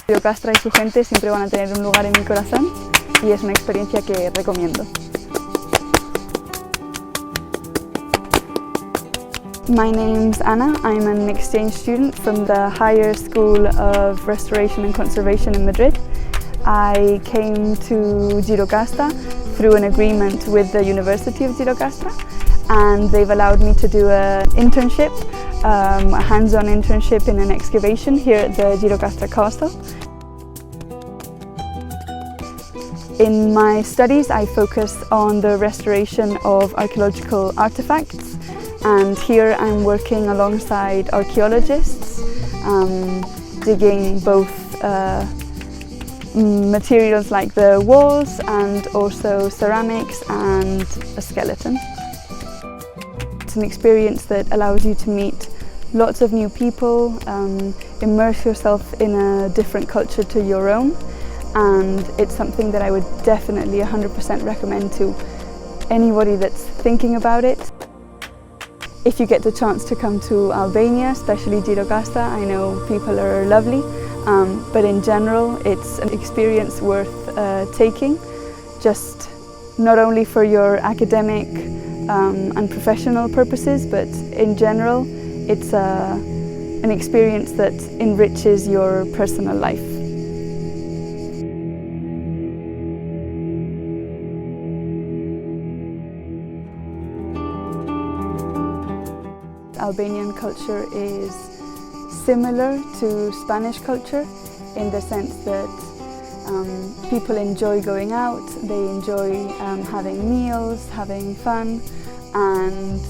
Gjirokastra y su gente siempre van a tener un lugar en mi corazón y es una experiencia que recomiendo. My name's Anna. I'm an exchange student from the Higher School of Restoration and Conservation in Madrid. I came to Gjirokastra through an agreement with the University of Gjirokastër, and they've allowed me to do an internship, a hands-on internship in an excavation here at the Gjirokastra Castle. In my studies I focus on the restoration of archaeological artifacts, and here I'm working alongside archaeologists, digging both materials like the walls and also ceramics and a skeleton. It's an experience that allows you to meet lots of new people, immerse yourself in a different culture to your own, and it's something that I would definitely 100% recommend to anybody that's thinking about it. If you get the chance to come to Albania, especially Gjirokastra, I know people are lovely, but in general it's an experience worth taking, just not only for your academic and professional purposes, but in general it's an experience that enriches your personal life. Albanian culture is similar to Spanish culture in the sense that people enjoy going out, they enjoy having meals, having fun, and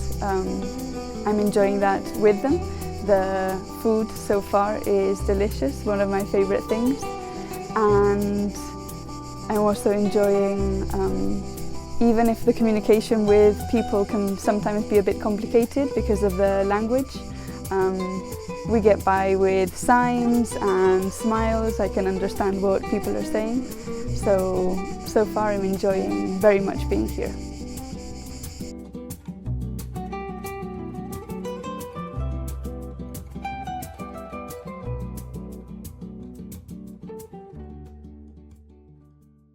I'm enjoying that with them. The food so far is delicious, one of my favorite things, and I'm also enjoying even if the communication with people can sometimes be a bit complicated because of the language, we get by with signs and smiles. I can understand what people are saying. So far I'm enjoying very much being here.